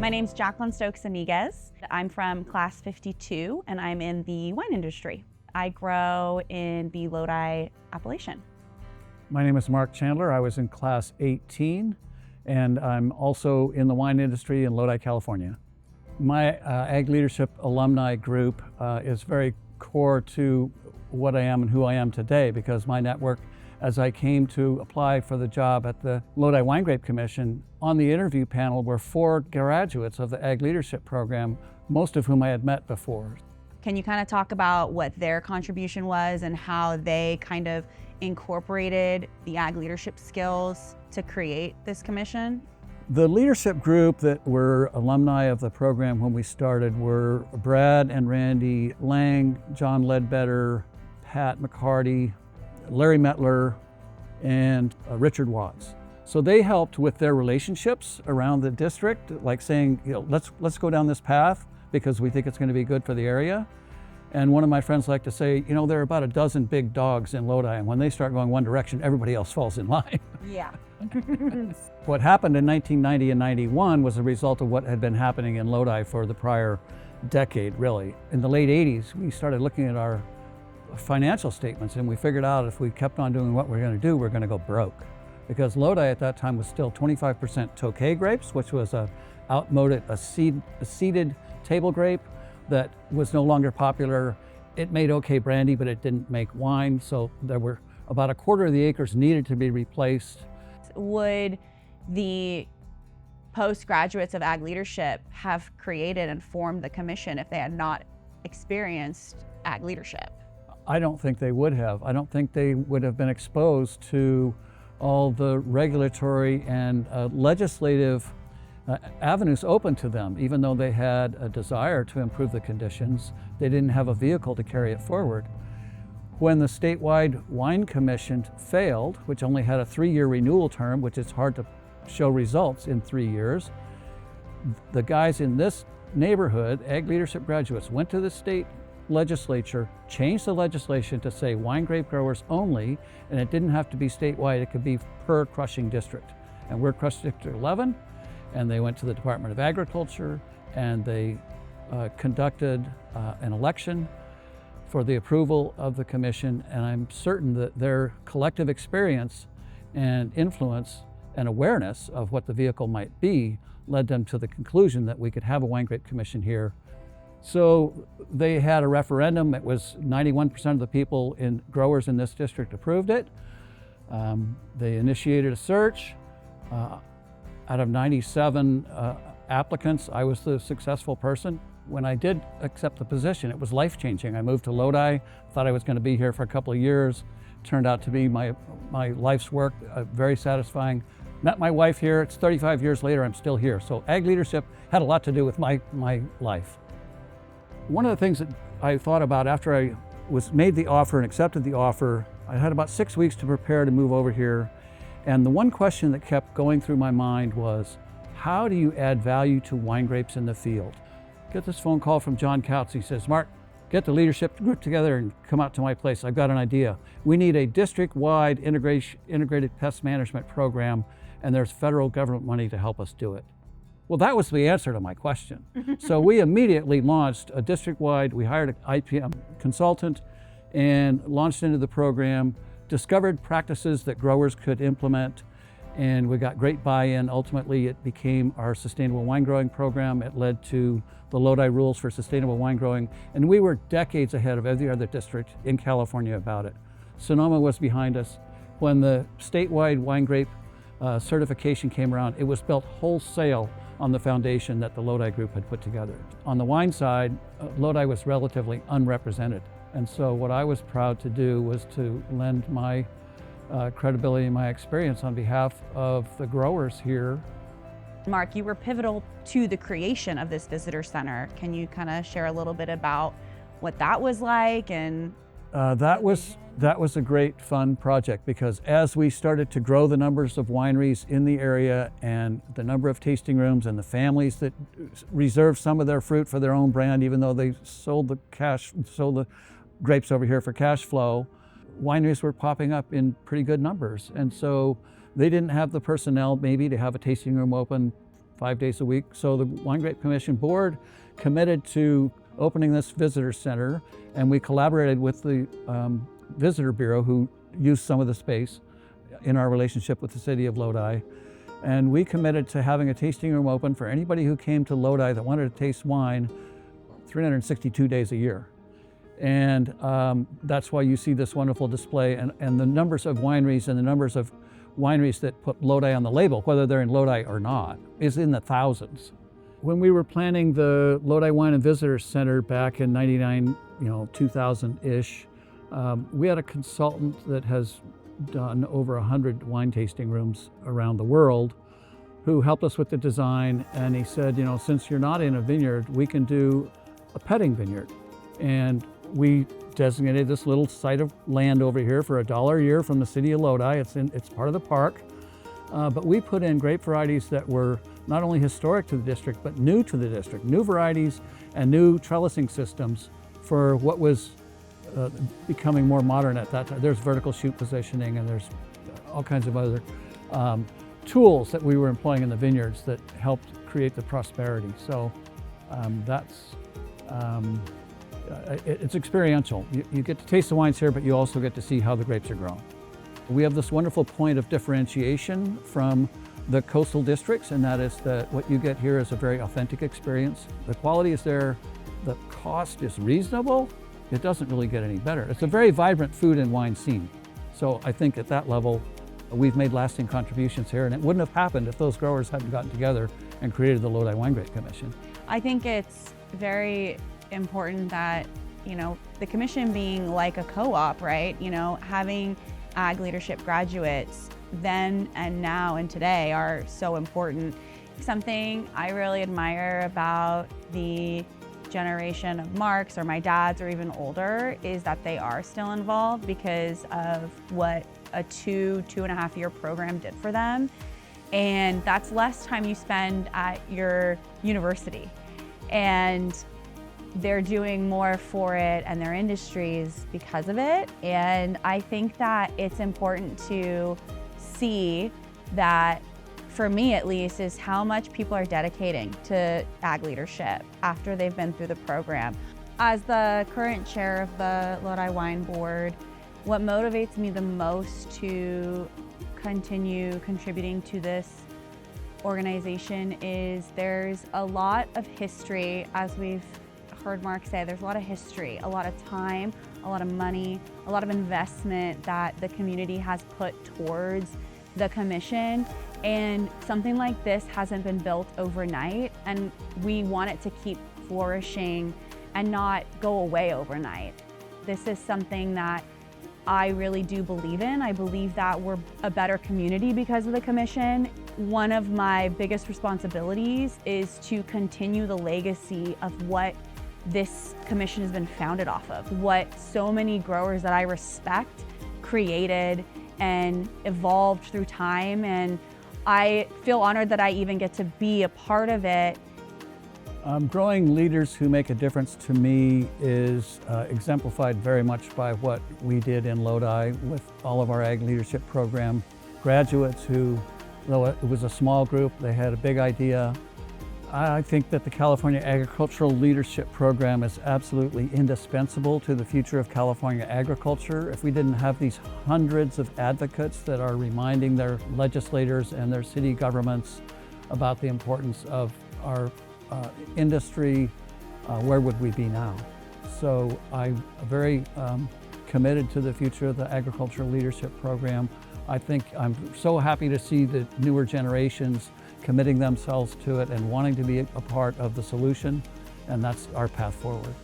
My name's Jaclyn Stokes-Iniguez. I'm from class 52 and I'm in the wine industry. I grow in the Lodi appellation. My name is Mark Chandler. I was in class 18 and I'm also in the wine industry in Lodi, California. My Ag Leadership alumni group is very core to what I am and who I am today, because my network, as I came to apply for the job at the Lodi Winegrape Commission, on the interview panel were 4 graduates of the Ag Leadership program, most of whom I had met before. Can you kind of talk about what their contribution was and how they kind of incorporated the ag leadership skills to create this commission? The leadership group that were alumni of the program when we started were Brad and Randy Lang, John Ledbetter, Pat McCarty, Larry Metler, and Richard Watts. So they helped with their relationships around the district, like saying, let's go down this path because we think it's going to be good for the area. And one of my friends liked to say, there are about a dozen big dogs in Lodi, and when they start going one direction, everybody else falls in line. Yeah. What happened in 1990 and 91 was a result of what had been happening in Lodi for the prior decade, really. In the late 80s, we started looking at our financial statements, and we figured out if we kept on doing what we're going to do, we're going to go broke. Because Lodi at that time was still 25% Tokay grapes, which was a seeded table grape that was no longer popular. It made okay brandy, but it didn't make wine. So there were about a quarter of the acres needed to be replaced. Would the postgraduates of ag leadership have created and formed the commission if they had not experienced ag leadership? I don't think they would have. I don't think they would have been exposed to all the regulatory and legislative avenues open to them. Even though they had a desire to improve the conditions, they didn't have a vehicle to carry it forward. When the statewide wine commission failed, which only had a 3-year renewal term, which is hard to show results in 3 years, the guys in this neighborhood, ag leadership graduates, went to the state legislature, changed the legislation to say wine grape growers only, and it didn't have to be statewide, it could be per crushing district. And we're crush district 11, and they went to the Department of Agriculture and they conducted an election for the approval of the commission, and I'm certain that their collective experience and influence and awareness of what the vehicle might be led them to the conclusion that we could have a wine grape commission here. So they had a referendum. It was 91% of the people growers in this district approved it. They initiated a search. Out of 97 applicants, I was the successful person. When I did accept the position, it was life-changing. I moved to Lodi, thought I was going to be here for a couple of years. Turned out to be my life's work, very satisfying. Met my wife here. It's 35 years later, I'm still here. So ag leadership had a lot to do with my life. One of the things that I thought about after I was made the offer and accepted the offer, I had about 6 weeks to prepare to move over here. And the one question that kept going through my mind was, how do you add value to wine grapes in the field? Get this phone call from John Couts. He says, Mark, get the leadership group together and come out to my place. I've got an idea. We need a district-wide integrated pest management program, and there's federal government money to help us do it. Well, that was the answer to my question. So we immediately launched a district-wide, we hired an IPM consultant and launched into the program, discovered practices that growers could implement, and we got great buy-in. Ultimately, it became our Sustainable Winegrowing program. It led to the Lodi Rules for Sustainable Winegrowing, and we were decades ahead of every other district in California about it. Sonoma was behind us. When the statewide wine grape certification came around, it was built wholesale on the foundation that the Lodi group had put together. On the wine side, Lodi was relatively unrepresented. And so what I was proud to do was to lend my credibility and my experience on behalf of the growers here. Mark, you were pivotal to the creation of this visitor center. Can you kind of share a little bit about what that was like? And that was a great fun project, because as we started to grow the numbers of wineries in the area and the number of tasting rooms and the families that reserved some of their fruit for their own brand, even though they sold the grapes over here for cash flow, wineries were popping up in pretty good numbers. And so they didn't have the personnel maybe to have a tasting room open 5 days a week. So the Winegrape Commission board committed to opening this visitor center, and we collaborated with the Visitor Bureau, who used some of the space in our relationship with the city of Lodi. And we committed to having a tasting room open for anybody who came to Lodi that wanted to taste wine 362 days a year. And that's why you see this wonderful display, and the numbers of wineries and the numbers of wineries that put Lodi on the label, whether they're in Lodi or not, is in the thousands. When we were planning the Lodi Wine and Visitor Center back in 99, 2000-ish, we had a consultant that has done over 100 wine tasting rooms around the world who helped us with the design, and he said, since you're not in a vineyard, we can do a petting vineyard. And we designated this little site of land over here for $1 a year from the city of Lodi. It's part of the park. But we put in grape varieties that were not only historic to the district, but new to the district, new varieties and new trellising systems for what was becoming more modern at that time. There's vertical shoot positioning, and there's all kinds of other tools that we were employing in the vineyards that helped create the prosperity. So it's experiential. You get to taste the wines here, but you also get to see how the grapes are grown. We have this wonderful point of differentiation from the coastal districts, and that is that what you get here is a very authentic experience. The quality is there, the cost is reasonable. It doesn't really get any better. It's a very vibrant food and wine scene. So I think at that level, we've made lasting contributions here, and it wouldn't have happened if those growers hadn't gotten together and created the Lodi Winegrape Commission. I think it's very important that, the commission being like a co-op, right? Having ag leadership graduates then and now and today are so important. Something I really admire about the generation of Mark's or my dad's or even older is that they are still involved because of what a 2.5 year program did for them. And that's less time you spend at your university. And they're doing more for it and their industries because of it. And I think that it's important to see that, for me at least, is how much people are dedicating to ag leadership after they've been through the program. As the current chair of the Lodi Wine Board, what motivates me the most to continue contributing to this organization is there's a lot of history, as we've heard Mark say, there's a lot of history, a lot of time, a lot of money, a lot of investment that the community has put towards the commission. And something like this hasn't been built overnight, and we want it to keep flourishing and not go away overnight. This is something that I really do believe in. I believe that we're a better community because of the commission. One of my biggest responsibilities is to continue the legacy of what this commission has been founded off of, what so many growers that I respect created and evolved through time. And I feel honored that I even get to be a part of it. Growing leaders who make a difference to me is exemplified very much by what we did in Lodi with all of our ag leadership program graduates who, though it was a small group, they had a big idea. I think that the California Agricultural Leadership Program is absolutely indispensable to the future of California agriculture. If we didn't have these hundreds of advocates that are reminding their legislators and their city governments about the importance of our industry, where would we be now? So I'm very committed to the future of the Agricultural Leadership Program. I think I'm so happy to see the newer generations committing themselves to it and wanting to be a part of the solution, and that's our path forward.